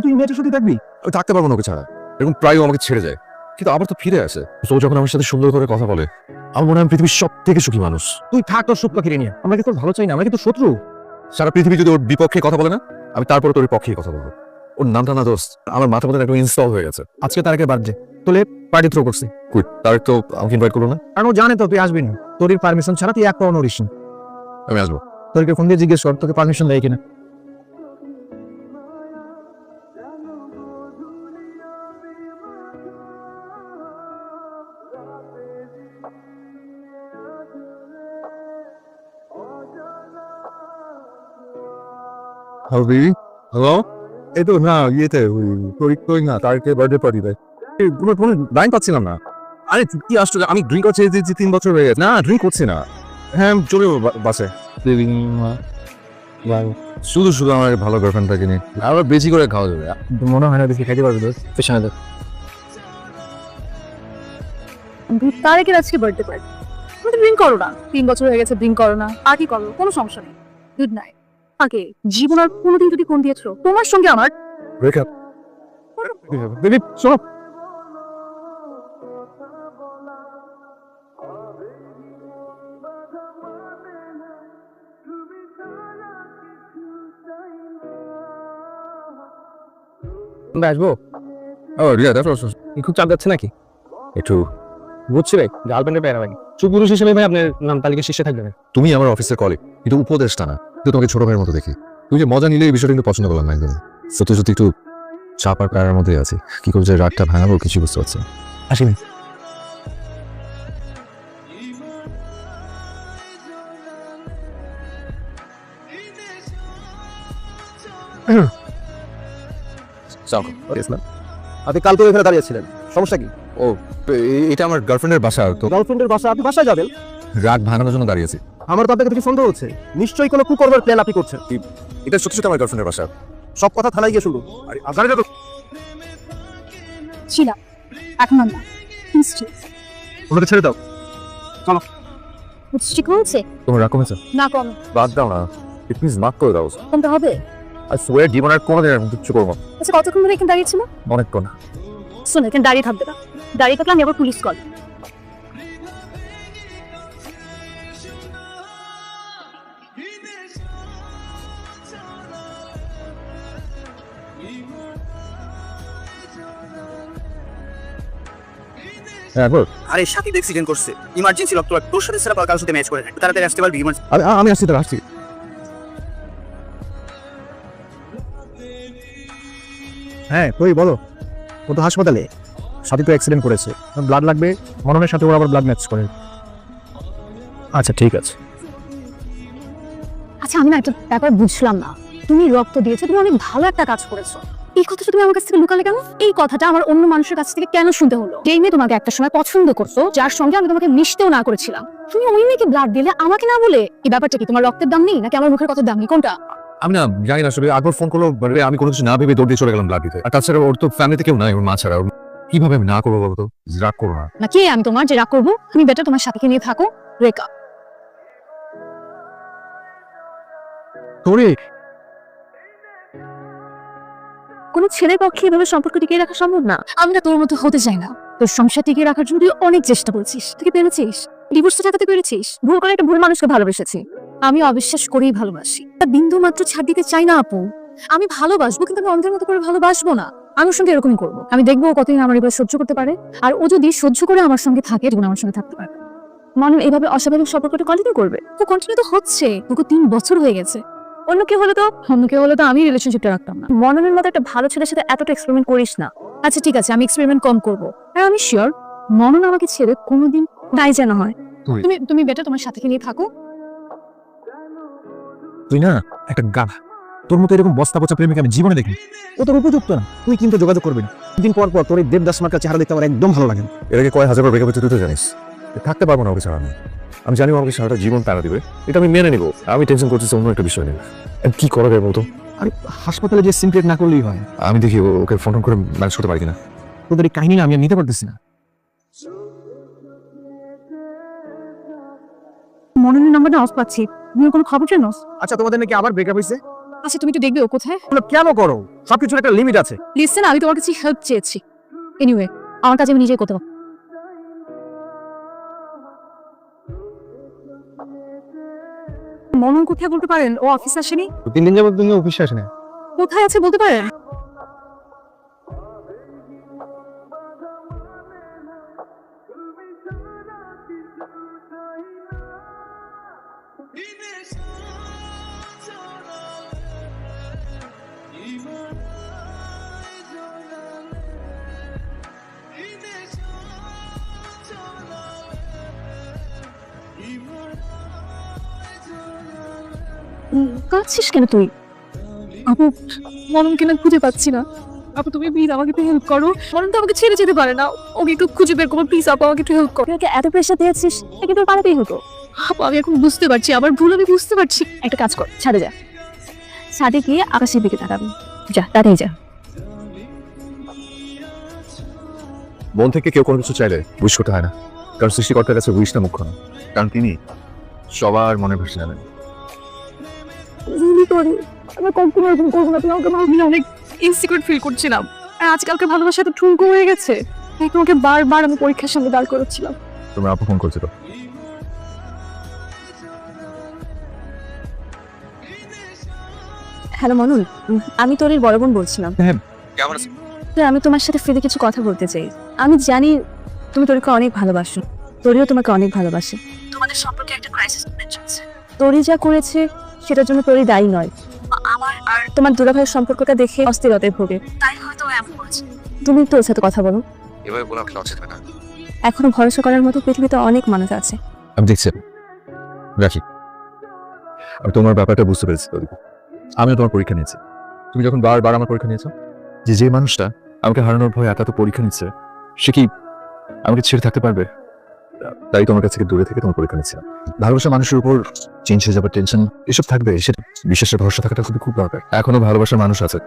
তুই মেয়েটার সাথে থাকবি? আমি থাকতে পারবো না ওকে ছাড়া। এরকম প্রায় আমাকে ছেড়ে যায়, কিন্তু আবার তো ফিরে আসে। ও যখন আমার সাথে সুন্দর করে কথা বলে আমার মনে হয় আমি পৃথিবীর সব থেকে সুখী মানুষ। তুই থাক তোর সুখ পাখিরে নিয়ে, আমরা কি তোর ভালো চাই না, আমরা কি তোর শত্রু? সারা পৃথিবী যদি ওর বিপক্ষে কথা বলে না, আমি তারপরে তোর পক্ষেই কথা বলবো। ওর নামটা না দোস্ত আমার মাথার মধ্যে একদম ইনস্টল হয়ে গেছে। আজকে তারেকের বার্থডে, তোলে পার্টি থ্রো করছি। কই তার তো আমাকে ইনভাইট করলো না। কারণ ও জানে তো তুই আসবি না, তোর পারমিশন ছাড়া তুই এক পাও নড়িস না। আমি আসবো। তোরকে ফোন দিয়ে জিজ্ঞেস কর তোকে পারমিশন দেয় কিনা। Hello baby. হ্যালো। এই তো না ইয়েতে ওই না তারকে বার্থডে পার্টি দেয়। কোনো লাইন পাচ্ছিলাম না। আরে কি আসছো, আমি ড্রিঙ্ক করছি 3 বছর হয়ে গেছে। না ড্রিঙ্ক করছি না। হ্যাঁ আমি চলে যাবো বাসে। শুধু শুধু আমার ভালো গার্লফ্রেন্ড থাকে নি, আবার বেশি করে খাওয়া যাবে। মনে হয় না বেশি খাইতে পারবি তোর পেছনে দেখ। তারেকের আজকে বার্থডে পার্টি, তুমি ড্রিঙ্ক করো না, 3 বছর হয়ে গেছে ড্রিঙ্ক করো না, পার্টি করো, কোনো সমস্যা নেই। Good night. আগে জীবন আর কোনোদিন যদি ফোন দিয়েছো তোমার সঙ্গে আমার ব্রেকআপ। বেবি শোনো, আমরা আসবো। ও রিয়া দ্যাটস অলসো। খুব চাপ যাচ্ছে নাকি? একটু বুঝছি ভাই, গার্লফ্রেন্ডের প্যারা ভাই। সুপুরুষ হিসেবে ভাই আপনার নাম তালিকার শীর্ষে থাকবে। তুমি আমার অফিসের কলিগ, কিন্তু উপদেষ্টা না, কিন্তু তোমাকে ছোট ভাইয়ের মতো দেখি। তুমি যে মজা নিলে এই বিষয়টা কিন্তু পছন্দ করলাম না একদম। সত্যি সত্যি একটু চাপ আর প্যারার মধ্যে আছি। কি করে যে রাগটা ভাঙাবো কিছু বুঝতে পারছি না। আসি ভাই। আপনি কাল তো এখানে দাঁড়িয়েছিলেন, সমস্যা কি? ও এটা আমার গার্লফ্রেন্ডের বাসা, তো গার্লফ্রেন্ডের বাসা, আপনি বাসায় যাবেন? রাগ ভাঙানোর জন্য দাঁড়িয়েছি। আমার তো আপনাকে কিছু সন্দেহ হচ্ছে, নিশ্চয়ই কোনো কুকর্মের প্ল্যান আপনি করছেন। এটা সত্যি সত্যি আমার গার্লফ্রেন্ডের বাসা। সব কথা থানায় গিয়ে শুনবো। আরে আজারে যা তো ছিলাম, এখন আর না। ওনাকে ছেড়ে দাও। ঠিক হয়েছে তোমার রাগ কমেছে? না কম বাদ দাও না, ইট মিনস মাফ করে দাও। কমতে হবে। আই সোয়ার জীবনের কোনোদিন এরকম কিছু করবো না। আচ্ছা কতক্ষণ ধরে এখানে দাঁড়িয়েছিল? অনেকক্ষণ। শোনো, এখানে দাঁড়িয়ে থাকবে না, দাঁড়িয়ে থাকলে আমি আবার পুলিশ কল। হ্যাঁ বল। আরে সাথী অ্যাক্সিডেন্ট করছে, ইমার্জেন্সি রক্ত লাগবে, তোর সাথে সেরা কারোর সাথে ম্যাচ করে রাখ, তাড়াতাড়ি আসতে পারবি? আমি আসছি, তো আসছি। হ্যাঁ তুই বলো, ও তো হাসপাতালে, সাথে তো অ্যাক্সিডেন্ট করেছে, ব্লাড লাগবে, মননের সাথে ওরা আবার ব্লাড ম্যাচ করে। আচ্ছা ঠিক আছে। আচ্ছা আমি না একটা ব্যাপার বুঝলাম না, তুমি রক্ত দিয়েছো, তুমি অনেক ভালো একটা কাজ করেছো, এই কথাটা তুমি আমার কাছ থেকে লুকালে কেন? এই কথাটা আমার অন্য মানুষের কাছ থেকে কেন শুনতে হলো? যেই মেয়ে তোমাকে একটা সময় পছন্দ করতো, যার সঙ্গে আমি তোমাকে মিশতেও না করেছিলাম, তুমি ওই মেয়েকে ব্লাড দিলে আমাকে না বলে? এই ব্যাপারটা কি তোমার রক্তের দাম নেই নাকি আমার মুখের কথার দাম নেই, কোনটা? আমি না জানি না আসলে, একবার ফোন করলো, আমি কোনো কিছু না ভেবে দৌড় দিয়ে চলে গেলাম ব্লাড দিতে। আর তাছাড়া ওর তো ফ্যামিলিতে কেউ নাই, ওর মা ছাড়া। কিভাবে আমি না করবো বলতো? রাগ করো না। না কে আমি তোমার যে রাগ করবো? তুমি বেটার তোমার সাথীকে নিয়ে থাকো। ব্রেকআপ। তোরে কোনো ছেলের পক্ষে এভাবে সম্পর্ক টিকিয়ে রাখা সম্ভব না। আমি না তোর মতো হতে চাই না। তোর সংসার টিকিয়ে রাখার জন্য তুই অনেক চেষ্টা করেছিস, তুই পেরেছিস, ডিভোর্সটা ঠেকাতে পেরেছিস, ভুল করে একটা ভুল মানুষকে ভালোবেসেছি। আমি অবিশ্বাস করেই ভালোবাসি, তা বিন্দু মাত্র ছাড় দিতে চাই না আপু। আমি ভালোবাসবো, কিন্তু আমি অন্ধের মতো করে ভালোবাসবো না। আমি ওর সঙ্গে এরকমই করবো, আমি দেখবো ও কতদিন আমার এবার সহ্য করতে পারে, আর ও যদি সহ্য করে আমার সঙ্গে থাকে, জীবন আমার সঙ্গে থাকতে পারবে। মানে এইভাবে অস্বাভাবিক সম্পর্কটা কন্টিনিউ করবে? তো কন্টিনিউ তো হচ্ছে, তোকে 3 বছর হয়ে গেছে। অন্য কেউ হলে তো আমি রিলেশনশিপটা রাখতাম না। মননের মতো একটা ভালো ছেলের সাথে এতটা এক্সপেরিমেন্ট করিস না। আচ্ছা ঠিক আছে, আমি এক্সপেরিমেন্ট কম করবো, আর আমি শিওর মনন আমাকে ছেড়ে কোনোদিন নাই যেন হয়। তুমি বেটা তোমার সাথীকে নিয়ে থাকো। তুই না একটা গাধা, তোর মতো এরকম বস্তা পচা প্রেমিক আমি জীবনে দেখিনি। ও তোর উপযুক্ত না, তুই কিন্তু যোগাযোগ করবি না। দিন পর পর তোর এই দেবদাস মার্কা চেহারা দেখতে আমার একদম ভালো লাগে না। এর আগে কয় হাজারবার ব্রেকআপ হচ্ছে তুই তো জানিস। থাকতে পারবো না ওকে ছাড়া। আমি জানি ও আমাকে সারাটা জীবন প্যারা দিবে, এটা আমি মেনে নিবো। আমি টেনশন করতেছি অন্য একটা বিষয় নিয়ে। কি করা যায় বলতো? আরে হাসপাতালে যে সিনক্রেট না করলেই হয়। আমি দেখি ওকে ফোন করে ম্যানেজ করতে পারি কিনা। তোদের এই কাহিনী না আমি আর নিতে পারতেছি না। মননের নাম্বারটা অফ পাচ্ছি, তুমি কোনো খবর জানো? আচ্ছা তোমাদের নাকি আবার ব্রেকআপ হয়েছে? আচ্ছা তুমি একটু দেখবে ও কোথায়? তোমরা কেন করো? সবকিছুর একটা লিমিট আছে। লিসেন, আমি তোমার কাছে হেল্প চেয়েছি। এনিওয়ে, আমার কাছে আমি নিজেই করতে পারবো। মনন কোথায় বলতে পারেন? ও অফিস আসেনি? 3 দিন যাবত তুমি অফিসে আসে না। কোথায় আছে বলতে পারেন? কাঁদছিস কেন তুই? আপু, মননকে না খুঁজে পাচ্ছি না। আপু তুমি প্লিজ আমাকে একটু হেল্প করো। মনন তো আমাকে ছেড়ে যেতে পারে না। ওকে একটু খুঁজে বের করো প্লিজ। আপু আমাকে একটু হেল্প করো। তুই এত প্রেশার দিয়েছিস, একে তোর পালাতেই হতো। আপু আমি এখন বুঝতে পারছি, আমার ভুল আমি বুঝতে পারছি। একটা কাজ কর, ছাদে যা। ছাদে গিয়ে আকাশের দিকে তাকাবি। যা, তাড়াতাড়ি যা। মন থেকে কেউ কোনো কিছু চাইলে উইশ করতে হয় না, কারণ সৃষ্টিকর্তার কাছে উইশটা মুখ্য না, কারণ তিনি সবার মনের ভাষা জানেন। আমি কখনো এরকম করবো না। তুমি আমাকে ভাবলে অনেক ইনসিকিউর ফিল করছিলাম। আর আজকালকে ভালোবাসা তো ঠুনকো হয়ে গেছে। তাই তোমাকে বারবার আমি পরীক্ষার সামনে দাঁড় করেছিলাম। তোমার আপু ফোন করছিল। হ্যালো মনুল, আমি তোর বড় বোন বলছিলাম। হ্যাঁ। কেমন আছো? আমি তোমার সাথে ফ্রিতে কিছু কথা বলতে চাই। আমি জানি তুমি তোরকে অনেক ভালোবাসো, তোরিও তোমাকে অনেক ভালোবাসে। তোমাদের সম্পর্কে একটা ক্রাইসিস চলছে। তোরি যা করেছে সেটার জন্য তোরি দায়ী নয়। আমার আর তোমার দুলাভাইয়ের সম্পর্কটা দেখে অস্থিরতায় ভোগে, তাই হয়তো ও এমন করেছে। তুমি একটু ওর সাথে কথা বলো। এভাবে বলা উচিত না। এখনো ভরসা করার মতো পৃথিবীতে অনেক মানুষ আছে। আমি দেখছি, রাখি। আমি তোমার ব্যাপারটা বুঝতে পেরেছি। আমিও তোমার পরীক্ষা নিয়েছি। তুমি যখন বারবার আমার পরীক্ষা নিয়েছো, যে মানুষটা আমাকে হারানোর ভয় এত পরীক্ষা নিচ্ছে, সে কি আমাকে ছেড়ে থাকতে পারবে? তাই তোমার কাছ থেকে দূরে থেকে তোমার পরীক্ষা নিচ্ছিলাম। ভালোবাসা মানুষের উপর চেঞ্জ হয়ে যাবার টেনশন এসব থাকবে, সেটা বিশ্বাসের ভরসা থাকাটা খুব দরকার। এখনো ভালোবাসার মানুষ আছে,